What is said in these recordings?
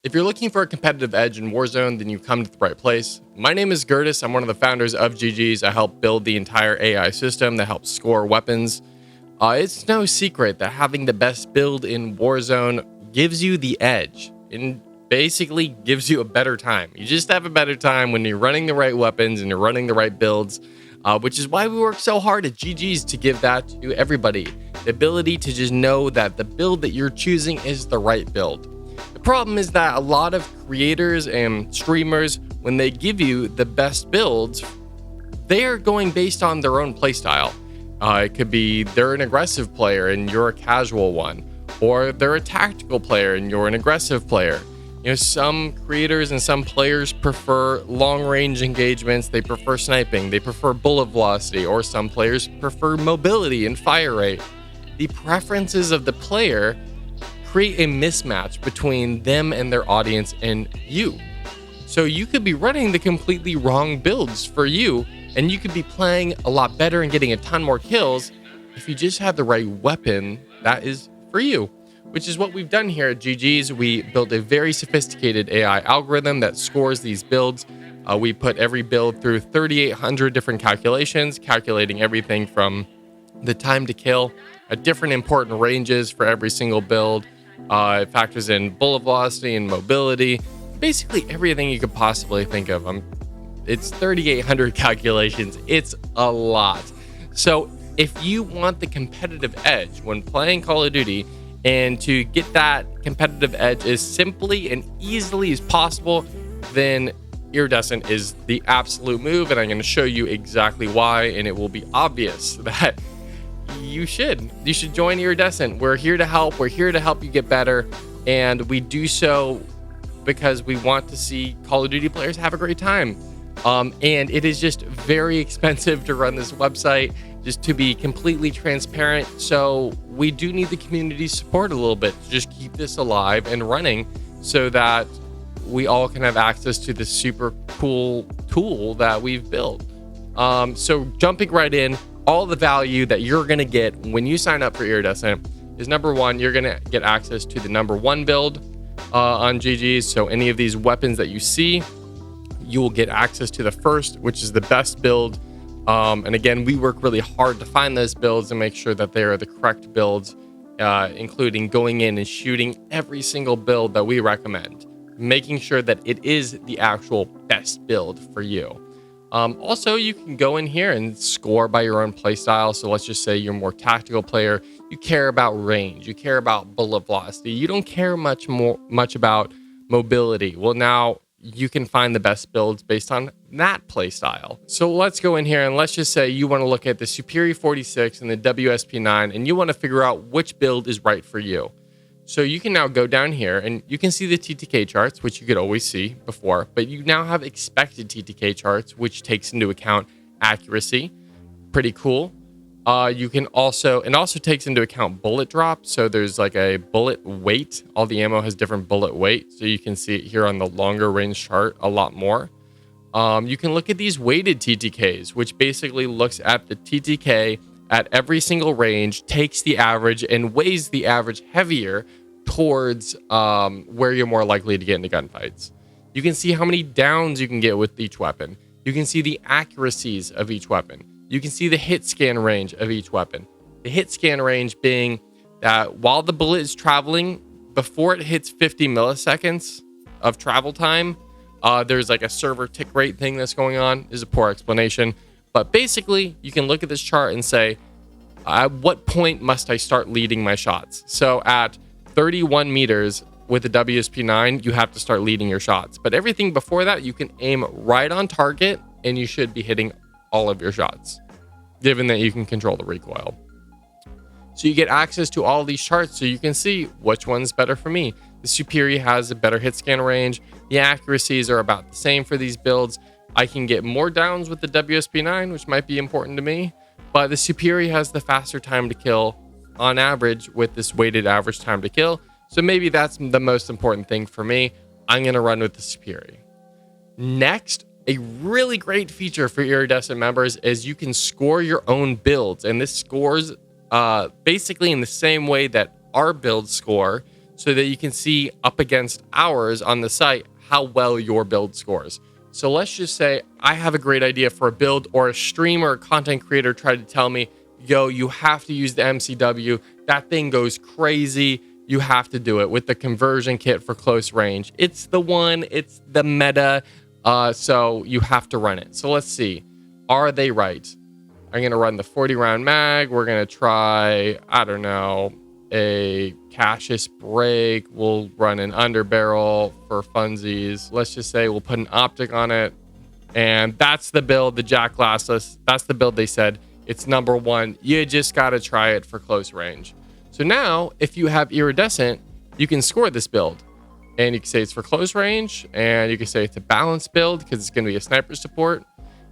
If you're looking for a competitive edge in Warzone, then you come to the right place. My name is Gertis. I'm one of the founders of GGs. I help build the entire AI system that helps score weapons. It's no secret that having the best build in Warzone gives you the edge and basically gives you a better time. You just have a better time when you're running the right weapons and you're running the right builds, which is why we work so hard at GGs to give that to everybody. The ability to just know that the build that you're choosing is the right build. The problem is that a lot of creators and streamers, when they give you the best builds, they are going based on their own playstyle. It could be they're an aggressive player and you're a casual one, or they're a tactical player and you're an aggressive player. You know, some creators and some players prefer long-range engagements. They prefer sniping. They prefer bullet velocity, or some players prefer mobility and fire rate. The preferences of the player create a mismatch between them and their audience and you. So you could be running the completely wrong builds for you, and you could be playing a lot better and getting a ton more kills if you just had the right weapon that is for you, which is what we've done here at GG's. We built a very sophisticated AI algorithm that scores these builds. We put every build through 3,800 different calculations, calculating everything from the time to kill at different important ranges for every single build. It factors in bullet velocity and mobility, basically everything you could possibly think of. It's 3,800 calculations. It's a lot. So if you want the competitive edge when playing Call of Duty, and to get that competitive edge as simply and easily as possible, then Iridescent is the absolute move, and I'm going to show you exactly why, and it will be obvious that you should join Iridescent. We're here to help. We're here to help you get better, and we do so because we want to see Call of Duty players have a great time. And it is just very expensive to run this website, just to be completely transparent. So we do need the community support a little bit to just keep this alive and running so that we all can have access to this super cool tool that we've built. So jumping right in, all the value that you're going to get when you sign up for Iridescent is, number one, you're going to get access to the number one build on GG's. So any of these weapons that you see, you will get access to the first, which is the best build. And again, we work really hard to find those builds and make sure that they are the correct builds, including going in and shooting every single build that we recommend, making sure that it is the actual best build for you. Also, you can go in here and score by your own playstyle. So let's just say you're a more tactical player. You care about range. You care about bullet velocity. You don't care much about mobility. Well, now you can find the best builds based on that playstyle. So let's go in here and let's just say you want to look at the Superior 46 and the WSP9, and you want to figure out which build is right for you. So you can now go down here and you can see the TTK charts, which you could always see before, but you now have expected TTK charts, which takes into account accuracy. Pretty cool. You can also takes into account bullet drop. So there's like a bullet weight. All the ammo has different bullet weight. So you can see it here on the longer range chart a lot more. You can look at these weighted TTKs, which basically looks at the TTK at every single range, takes the average and weighs the average heavier towards where you're more likely to get into gunfights. You can see how many downs you can get with each weapon. You can see the accuracies of each weapon. You can see the hit scan range of each weapon. The hit scan range being that while the bullet is traveling, before it hits 50 milliseconds of travel time, there's like a server tick rate thing that's going on. This is a poor explanation. But basically, you can look at this chart and say, at what point must I start leading my shots? So at 31 meters with the WSP9, you have to start leading your shots. But everything before that, you can aim right on target and you should be hitting all of your shots, given that you can control the recoil. So you get access to all these charts so you can see which one's better for me. The Superior has a better hit scan range. The accuracies are about the same for these builds. I can get more downs with the WSP9, which might be important to me, but the Superior has the faster time to kill on average with this weighted average time to kill. So maybe that's the most important thing for me. I'm going to run with the Superior. Next, a really great feature for Iridescent members is you can score your own builds, and this scores basically in the same way that our builds score. so that you can see up against ours on the site how well your build scores. So let's just say I have a great idea for a build, or a streamer or content creator tried to tell me, yo, you have to use the MCW. That thing goes crazy. You have to do it with the conversion kit for close range. It's the one, it's the meta. So you have to run it. So let's see. Are they right? I'm going to run the 40 round mag. We're going to try, I don't know, a Cassius break. We'll run an underbarrel for funsies. Let's just say we'll put an optic on it. And that's the build, the Jack Glassless. That's the build they said. It's number one. You just got to try it for close range. So now, if you have Iridescent, you can score this build. And you can say it's for close range. And you can say it's a balanced build because it's going to be a sniper support.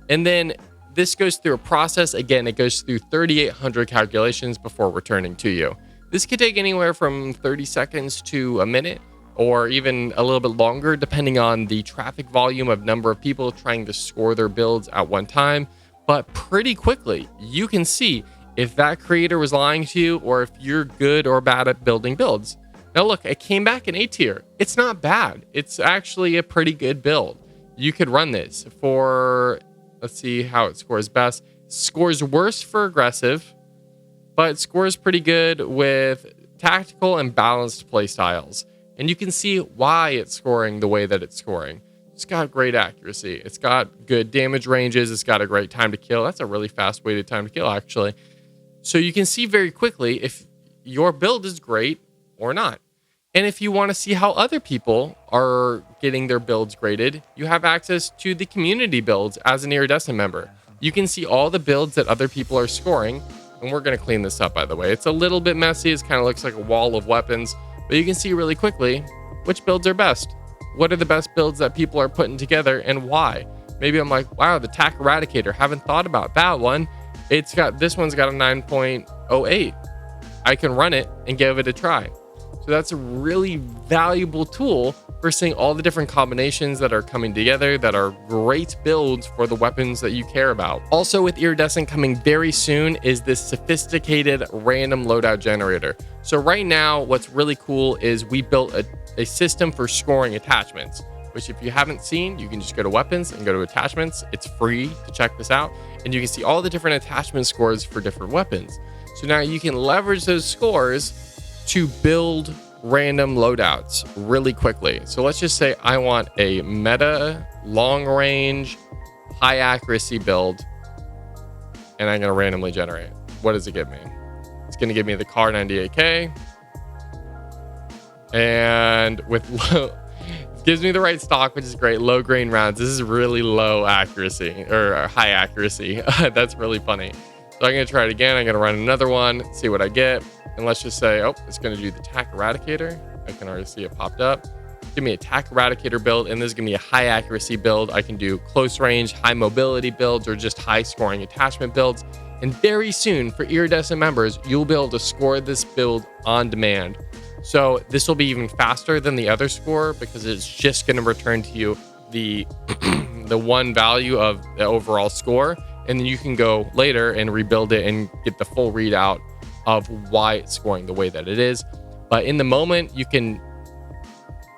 And then this goes through a process. Again, it goes through 3,800 calculations before returning to you. This could take anywhere from 30 seconds to a minute, or even a little bit longer, depending on the traffic volume of number of people trying to score their builds at one time. But pretty quickly, you can see if that creator was lying to you, or if you're good or bad at building builds. Now look, it came back in A tier. It's not bad. It's actually a pretty good build. You could run this for, let's see how it scores best. Scores worse for aggressive, but it scores pretty good with tactical and balanced playstyles. And you can see why it's scoring the way that it's scoring. It's got great accuracy. It's got good damage ranges. It's got a great time to kill. That's a really fast weighted time to kill, actually. So you can see very quickly if your build is great or not. And if you want to see how other people are getting their builds graded, you have access to the community builds as an Iridescent member. You can see all the builds that other people are scoring. And we're going to clean this up, by the way. It's a little bit messy. It kind of looks like a wall of weapons. But you can see really quickly which builds are best. What are the best builds that people are putting together and why? Maybe I'm like, wow, the TAC Eradicator. Haven't thought about that one. This one's got a 9.08. I can run it and give it a try. So that's a really valuable tool for seeing all the different combinations that are coming together that are great builds for the weapons that you care about. Also with Iridescent coming very soon is this sophisticated random loadout generator. So right now, what's really cool is we built a system for scoring attachments, which if you haven't seen, you can just go to weapons and go to attachments. It's free to check this out. And you can see all the different attachment scores for different weapons. So now you can leverage those scores to build random loadouts really quickly. So let's just say I want a meta, long range, high accuracy build, and I'm going to randomly generate. What does it give me? It's going to give me the CAR 98K, and with low, it gives me the right stock, which is great. Low grain rounds. This is really low accuracy or high accuracy. That's really funny. So I'm going to try it again. I'm going to run another one, see what I get. And let's just say, oh, it's going to do the TAC Eradicator. I can already see it popped up. Give me a TAC Eradicator build, and this is going to be a high accuracy build. I can do close range, high mobility builds, or just high scoring attachment builds. And very soon, for Iridescent members, you'll be able to score this build on demand. So this will be even faster than the other score because it's just going to return to you the the one value of the overall score. And then you can go later and rebuild it and get the full readout of why it's scoring the way that it is. But in the moment, you can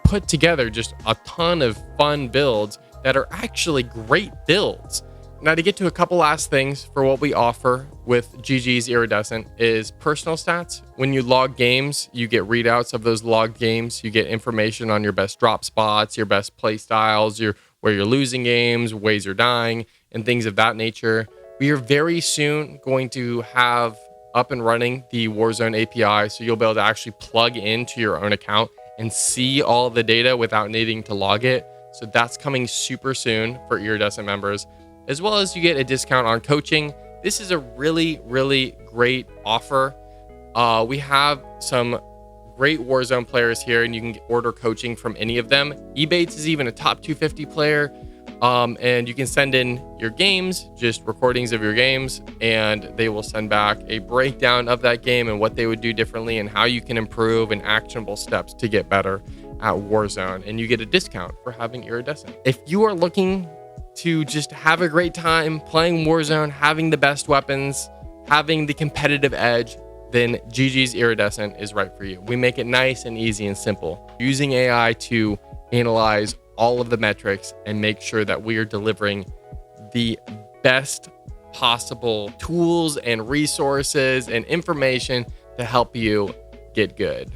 put together just a ton of fun builds that are actually great builds. Now, to get to a couple last things for what we offer with GGs Iridescent is personal stats. When you log games, you get readouts of those logged games. You get information on your best drop spots, your best play styles, where you're losing games, ways you're dying, and things of that nature. We are very soon going to have up and running the Warzone API, so you'll be able to actually plug into your own account and see all the data without needing to log it. So that's coming super soon for Iridescent members, as well as you get a discount on coaching. This is a really, really great offer. We have some great Warzone players here, and you can order coaching from any of them. Ebates is even a top 250 player. And you can send in your games, just recordings of your games, and they will send back a breakdown of that game and what they would do differently and how you can improve and actionable steps to get better at Warzone. And you get a discount for having Iridescent. If you are looking to just have a great time playing Warzone, having the best weapons, having the competitive edge, then GG's Iridescent is right for you. We make it nice and easy and simple, using AI to analyze all of the metrics and make sure that we are delivering the best possible tools and resources and information to help you get good.